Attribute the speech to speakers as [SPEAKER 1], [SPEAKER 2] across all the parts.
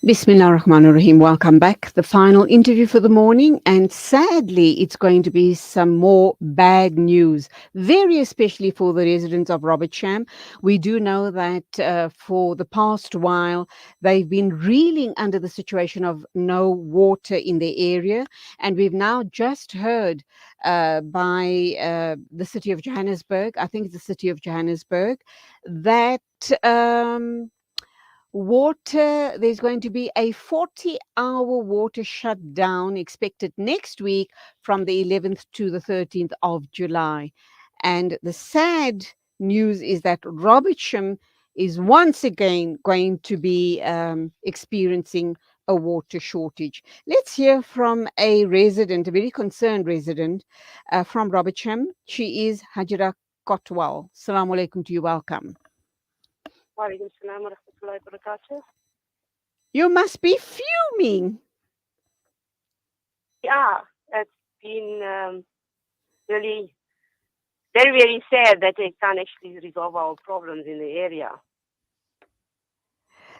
[SPEAKER 1] Bismillah ar-Rahman ar-Rahim. Welcome back. The final interview for the morning, and sadly, it's going to be some more bad news, very especially for the residents of Robertsham. We do know that for the past while, they've been reeling under the situation of no water in the area, and we've now just heard by the city of Johannesburg, I think it's the city of Johannesburg, that. There's going to be a 40-hour water shutdown expected next week from the 11th to the 13th of July. And the sad news is that Robertsham is once again going to be experiencing a water shortage. Let's hear from a resident, a very concerned resident from Robertsham. She is Hajira Kotwal. Assalamu alaikum to you. Welcome.
[SPEAKER 2] Walaikum salam wa rahmatullahi wa barakatuh.
[SPEAKER 1] You must be fuming.
[SPEAKER 2] Yeah, it's been really very, very sad that they can't actually resolve our problems in the area.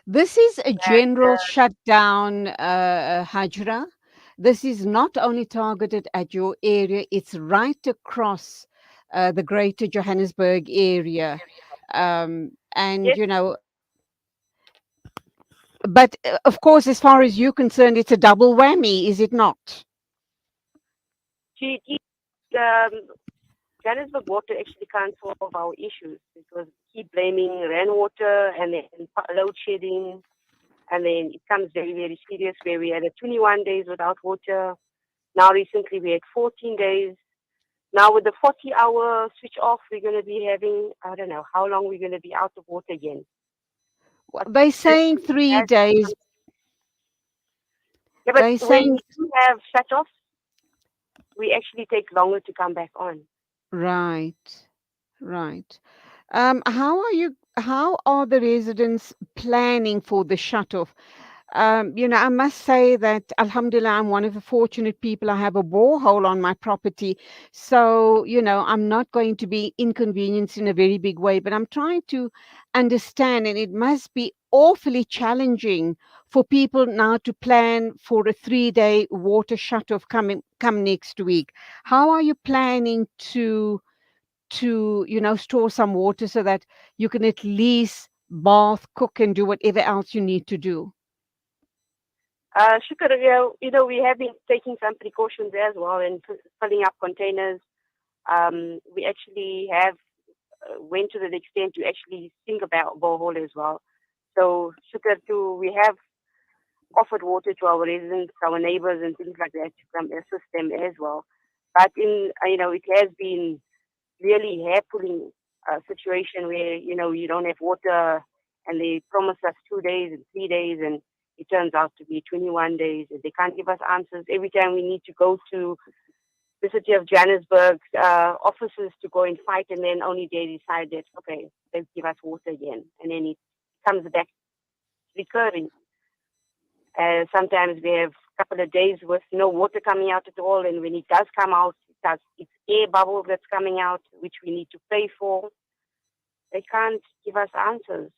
[SPEAKER 1] This is a general shutdown, Hajra. This is not only targeted at your area, it's right across the greater Johannesburg area. And,
[SPEAKER 2] Yes.
[SPEAKER 1] But of course, as far as you're concerned, it's a double whammy, is it not?
[SPEAKER 2] Johannesburg Water actually can't solve our issues because we keep blaming rainwater and then load shedding, and then it comes very, very serious where we had 21 days without water. Now recently we had 14 days. Now with the 40-hour switch off, we're going to be having, I don't know how long we're going to be out of water again.
[SPEAKER 1] They're saying 3 days.
[SPEAKER 2] Yeah, but when we do have shut-offs, we actually take longer to come back on.
[SPEAKER 1] Right. How are the residents planning for the shut-off? I must say that, Alhamdulillah, I'm one of the fortunate people. I have a borehole on my property. So, I'm not going to be inconvenienced in a very big way, but I'm trying to understand, and it must be awfully challenging for people now to plan for a 3-day water shut-off come next week. How are you planning to store some water so that you can at least bath, cook, and do whatever else you need to do?
[SPEAKER 2] Shukr, we have been taking some precautions as well and filling up containers. We actually have went to the extent to actually think about borehole as well. So, Shukr, we have offered water to our residents, our neighbors, and things like that to come assist them as well. But it has been really hair-pulling situation where you don't have water, and they promise us 2 days and 3 days, and it turns out to be 21 days, and they can't give us answers. Every time we need to go to the city of Johannesburg offices to go and fight, and then only they decide that, okay, they'll give us water again, and then it comes back recurring. Sometimes we have a couple of days with no water coming out at all, and when it does come out, it's air bubble that's coming out, which we need to pay for. They can't give us answers.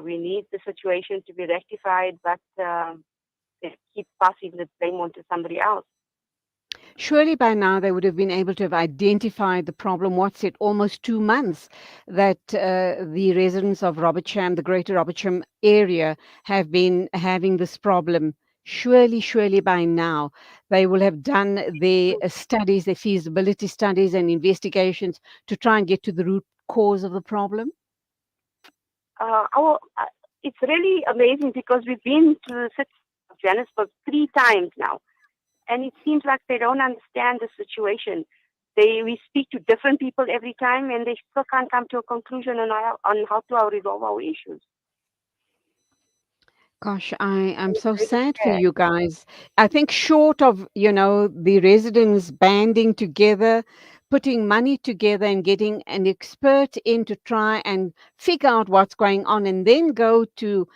[SPEAKER 2] We need the situation to be rectified, but they keep passing the blame on to somebody else.
[SPEAKER 1] Surely by now they would have been able to have identified the problem. What's it? Almost 2 months that the residents of Robertsham, the greater Robertsham area, have been having this problem. Surely by now they will have done their studies, their feasibility studies and investigations to try and get to the root cause of the problem.
[SPEAKER 2] It's really amazing because we've been to the city of Johannesburg 3 times now, and it seems like they don't understand the situation. We speak to different people every time, and they still can't come to a conclusion on how to resolve our issues.
[SPEAKER 1] Gosh, I am so sad for you guys. I think short of, the residents banding together, putting money together and getting an expert in to try and figure out what's going on, and then go to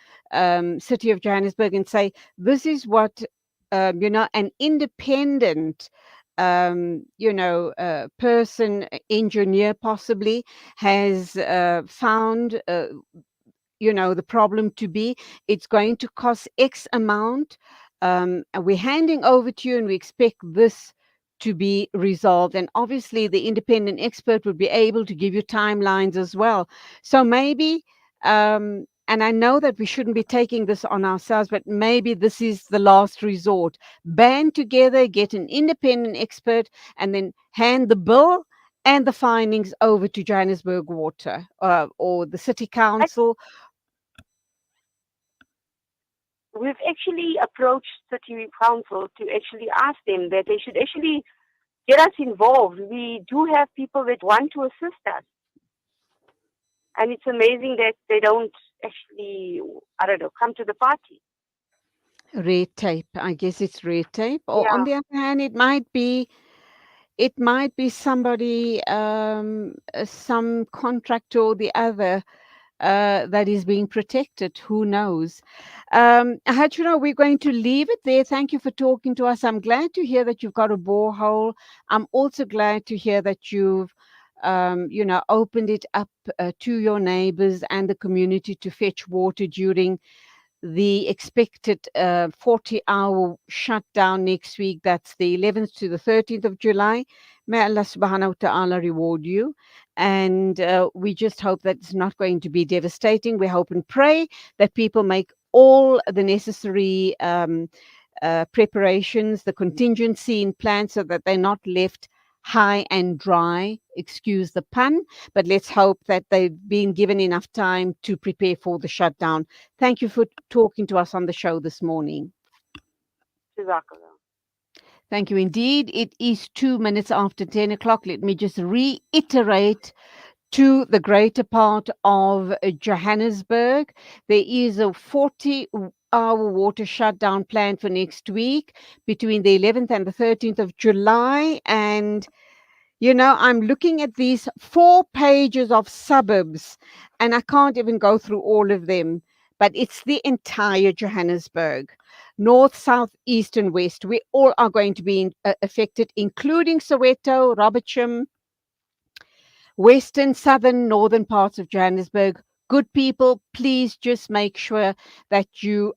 [SPEAKER 1] City of Johannesburg and say, this is what, an independent person, engineer possibly, has found the problem to be. It's going to cost X amount. And we're handing over to you, and we expect this to be resolved. And obviously, the independent expert would be able to give you timelines as well. So maybe, and I know that we shouldn't be taking this on ourselves, but maybe this is the last resort. Band together, get an independent expert, and then hand the bill and the findings over to Johannesburg Water, or the City
[SPEAKER 2] I,
[SPEAKER 1] Council.
[SPEAKER 2] we've actually approached City Council to actually ask them that they should actually get us involved. We do have people that want to assist us. And it's amazing that they don't actually, I don't know, come to the party.
[SPEAKER 1] Red tape. I guess it's red tape. Or on
[SPEAKER 2] Yeah,
[SPEAKER 1] the other hand, it might be somebody, some contractor or the other, that is being protected. Who knows? Hajira, we're going to leave it there. Thank you for talking to us. I'm glad to hear that you've got a borehole. I'm also glad to hear that you've, opened it up to your neighbors and the community to fetch water during the expected 40-hour shutdown next week. That's the 11th to the 13th of July. May Allah subhanahu wa ta'ala reward you. And we just hope that it's not going to be devastating. We hope and pray that people make all the necessary preparations, the contingency in plan, so that they're not left high and dry. Excuse the pun, but let's hope that they've been given enough time to prepare for the shutdown. Thank you for talking to us on the show this morning.
[SPEAKER 2] Jazakallah.
[SPEAKER 1] Thank you indeed. It is 2 minutes after 10 o'clock. Let me just reiterate to the greater part of Johannesburg. There is a 40-hour water shutdown planned for next week between the 11th and the 13th of July. And I'm looking at these 4 pages of suburbs, and I can't even go through all of them, but it's the entire Johannesburg. North, south, east, and west. We all are going to be affected, including Soweto, Robertsham, western, southern, northern parts of Johannesburg. Good people, please just make sure that you're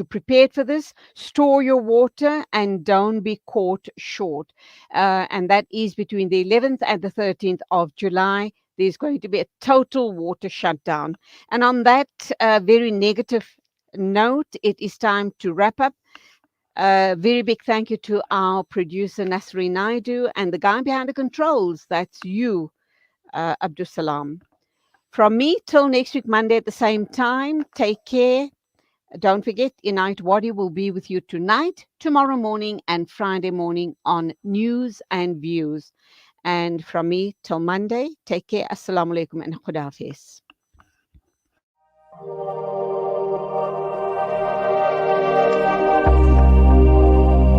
[SPEAKER 1] prepared for this. Store your water and don't be caught short. And that is between the 11th and the 13th of July. There's going to be a total water shutdown. And on that very negative note, it is time to wrap up. Very big thank you to our producer Nasri Naidu and the guy behind the controls. That's you, Abdul Salam. From me till next week, Monday at the same time. Take care. Don't forget, Unite Wadi will be with you tonight, tomorrow morning, and Friday morning on News and Views. And from me till Monday, take care. Assalamu alaikum and Khuda Hafiz.